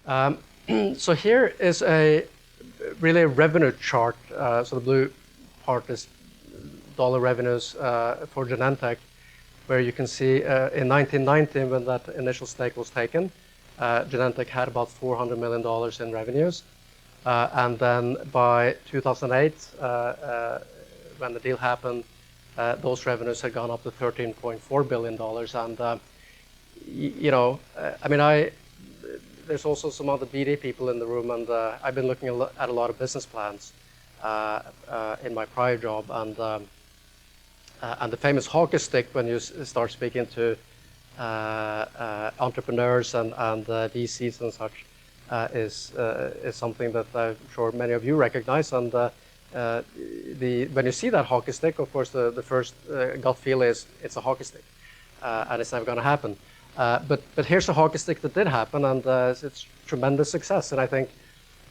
So here is a really revenue chart. So the blue part is dollar revenues for Genentech, where you can see in 1990, when that initial stake was taken, Genentech had about $400 million in revenues. And then by 2008, when the deal happened, those revenues had gone up to $13.4 billion. And, there's also some other BD people in the room, and I've been looking at a lot of business plans in my prior job. And the famous hockey stick, when you start speaking to entrepreneurs and VCs and such, is something that I'm sure many of you recognize. And when you see that hockey stick, of course, the first gut feel is it's a hockey stick, and it's never going to happen. But here's a hockey stick that did happen, and it's tremendous success. And I think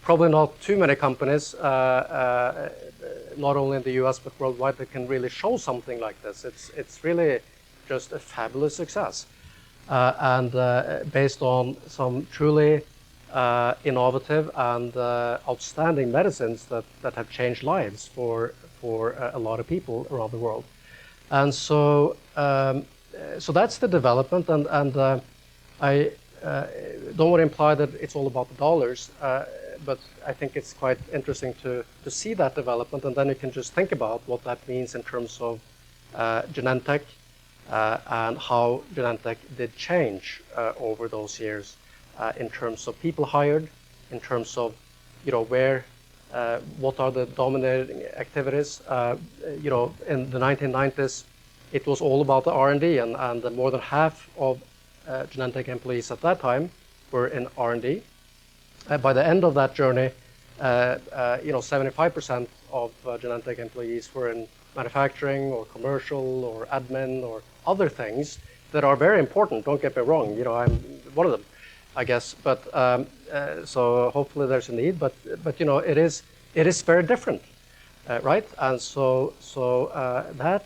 probably not too many companies, not only in the US but worldwide, that can really show something like this. It's really just a fabulous success, and based on some truly innovative and outstanding medicines that have changed lives for a lot of people around the world. And so that's the development, and I don't want to imply that it's all about the dollars, but I think it's quite interesting to see that development, and then you can just think about what that means in terms of Genentech and how Genentech did change over those years in terms of people hired, in terms of where what are the dominating activities. In the 1990s, it was all about the R&D, and more than half of Genentech employees at that time were in R&D. By the end of that journey, 75% of Genentech employees were in manufacturing or commercial or admin or other things that are very important. Don't get me wrong. I'm one of them, I guess. But so hopefully there's a need. But it is very different, right? And so that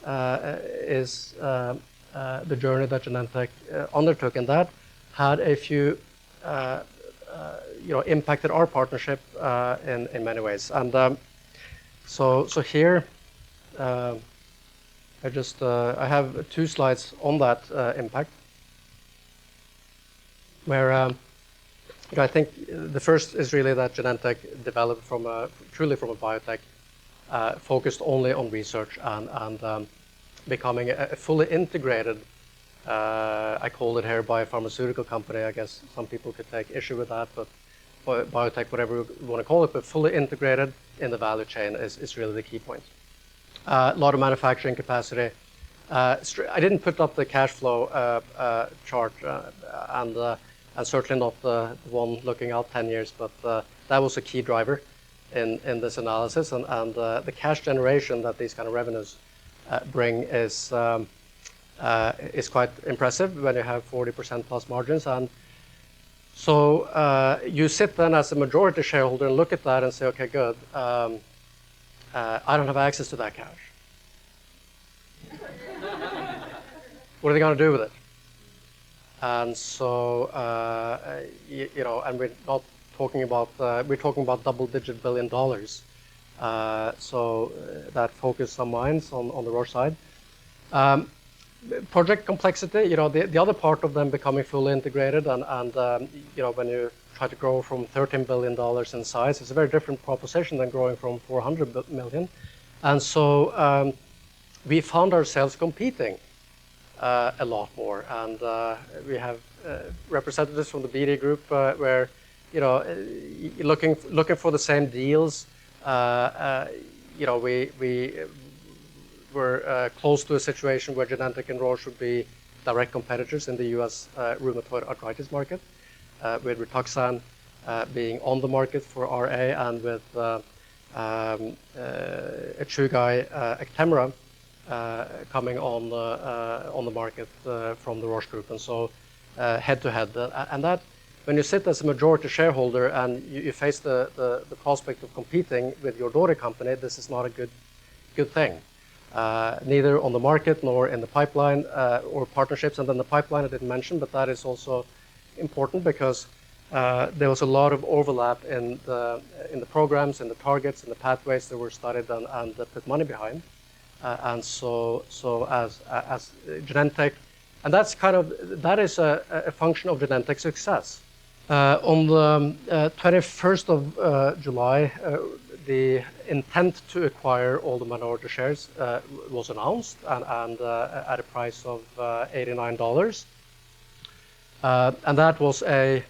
is the journey that Genentech undertook, and that had a few impacted our partnership in many ways. And so here I have two slides on that impact, where I think the first is really that Genentech developed truly from a biotech focused only on research and becoming a fully integrated, I call it here, biopharmaceutical company. I guess some people could take issue with that, but biotech, whatever you want to call it, but fully integrated in the value chain is really the key point. A lot of manufacturing capacity. I didn't put up the cash flow chart, and certainly not the one looking out 10 years, but that was a key driver in this analysis. And the cash generation that these kind of revenues bring is quite impressive when you have 40% plus margins. And so you sit then as a majority shareholder and look at that and say, okay, good. I don't have access to that cash. What are they going to do with it? And so, and we're not talking about, we're talking about double-digit billion dollars. So that focused some minds on the Roche side. Project complexity, the other part of them becoming fully integrated, and when you try to grow from $13 billion in size, it's a very different proposition than growing from 400 million. And so we found ourselves competing a lot more, and we have representatives from the BD group where looking for the same deals. We were close to a situation where Genentech and Roche would be direct competitors in the US rheumatoid arthritis market, with Rituxan being on the market for RA, and with Chugai Actemra coming on the market from the Roche group. And so head to head, and that when you sit as a majority shareholder and you face the prospect of competing with your daughter company, this is not a good thing. Neither on the market nor in the pipeline or partnerships. And then the pipeline I didn't mention, but that is also important because there was a lot of overlap in the programs, in the targets, in the pathways that were studied and put money behind. And so as Genentech, and that is a function of Genentech's success. On the 21st of July, the intent to acquire all the minority shares was announced, and at a price of $89. And that was a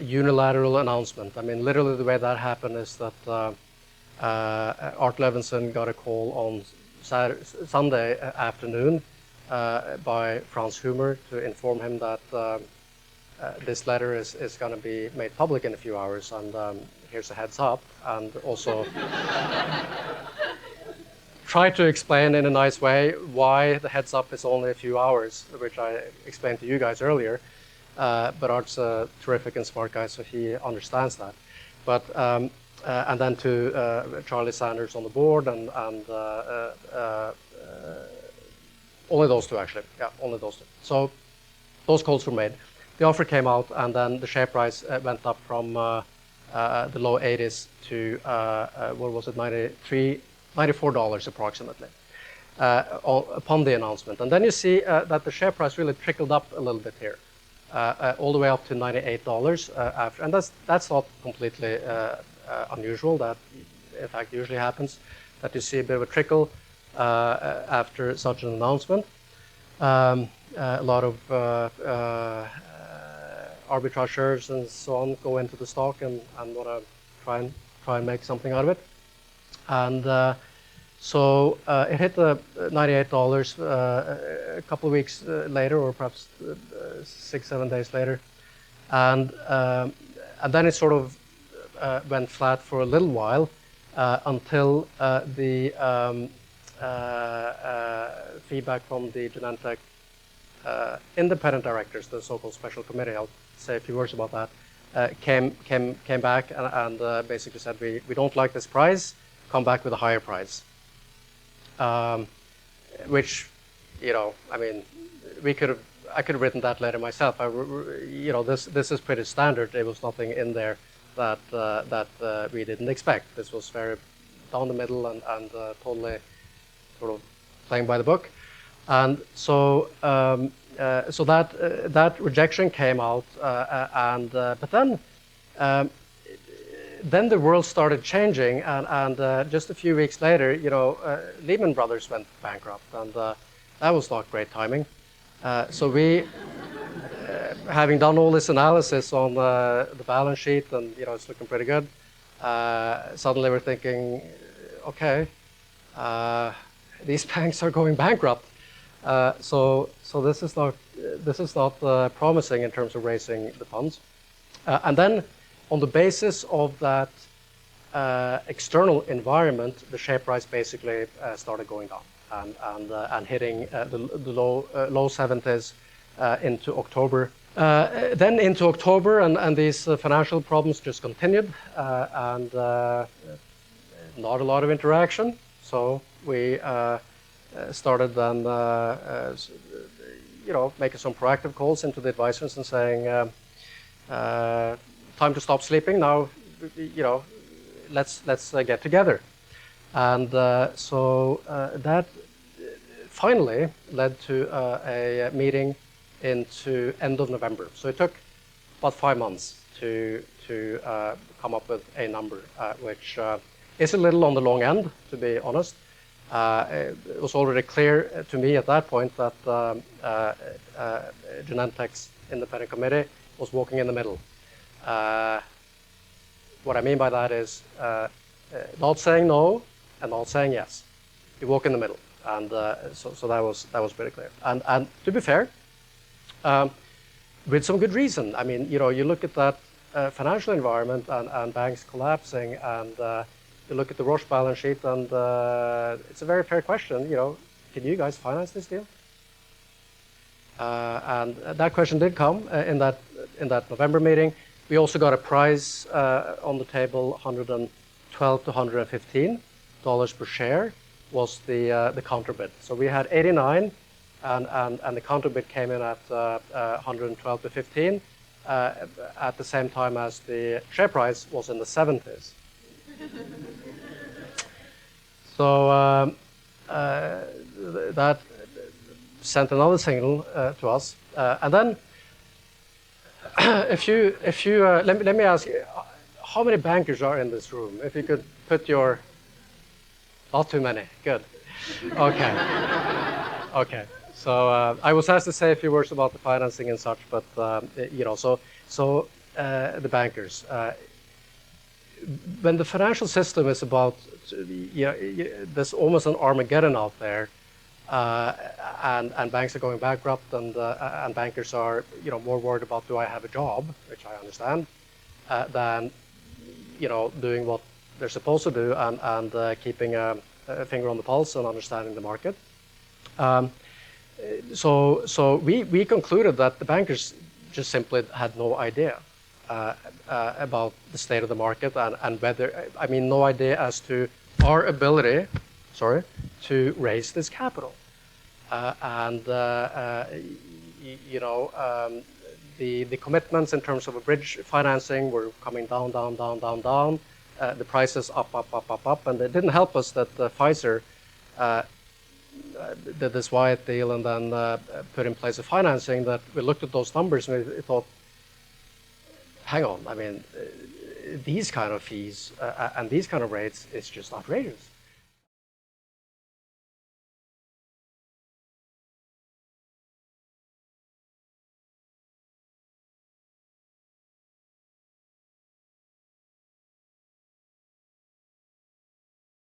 unilateral announcement. I mean, literally the way that happened is that Art Levinson got a call on Sunday afternoon by Franz Humer to inform him that this letter is going to be made public in a few hours, and here's a heads up, and also try to explain in a nice way why the heads up is only a few hours, which I explained to you guys earlier. But Art's a terrific and smart guy, so he understands that. But and then to Charlie Sanders on the board, and only those two actually. Yeah, only those two. So those calls were made. The offer came out, and then the share price went up from the low 80s to what was it, $94 approximately upon the announcement. And then you see that the share price really trickled up a little bit here, all the way up to $98 after. And that's not completely unusual. That in fact usually happens, that you see a bit of a trickle after such an announcement. A lot of arbitrageurs and so on go into the stock and want to try and make something out of it. And so it hit the $98 a couple of weeks later, or perhaps 6-7 days later, and then it sort of went flat for a little while until the feedback from the Genentech independent directors, the so-called special committee, I'll say a few words about that, came back and basically said, we don't like this price, come back with a higher price. Which, I mean, I could have written that letter myself. This is pretty standard. There was nothing in there that we didn't expect. This was very down the middle and totally sort of playing by the book. And so that rejection came out, but then the world started changing, and just a few weeks later, Lehman Brothers went bankrupt, and that was not great timing. So we, having done all this analysis on the balance sheet, and it's looking pretty good, suddenly we're thinking, okay, these banks are going bankrupt. So this is not promising in terms of raising the funds. And then, on the basis of that external environment, the share price basically started going down and hitting the low 70s into October. Then into October, and these financial problems just continued, and not a lot of interaction. So we started then, making some proactive calls into the advisors and saying, time to stop sleeping now. Let's get together, and so that finally led to a meeting into end of November. So it took about 5 months to come up with a number, which is a little on the long end, to be honest. It was already clear to me at that point that Genentech's independent committee was walking in the middle. What I mean by that is not saying no and not saying yes. You walk in the middle, and so that was pretty clear. And to be fair, with some good reason. I mean, you look at that financial environment and banks collapsing, and you look at the Roche balance sheet, and it's a very fair question. Can you guys finance this deal? And that question did come in that November meeting. We also got a price on the table, $112 to $115 per share was the counter bid. So we had 89, and the counter bid came in at 112 to 15, at the same time as the share price was in the 70s. So that sent another signal to us. And then, let me ask you, how many bankers are in this room? If you could put your, not too many, good. Okay, okay. So I was asked to say a few words about the financing and such, but the bankers. When the financial system is about, there's almost an Armageddon out there, and banks are going bankrupt, and bankers are more worried about, do I have a job, which I understand, than doing what they're supposed to do and keeping a finger on the pulse and understanding the market. So we concluded that the bankers just simply had no idea about the state of the market and whether, no idea as to our ability, to raise this capital. The commitments in terms of a bridge financing were coming down. The prices up, and it didn't help us that Pfizer did this Wyatt deal and then put in place a financing that we looked at those numbers and we thought, hang on, these kind of fees and these kind of rates is just outrageous.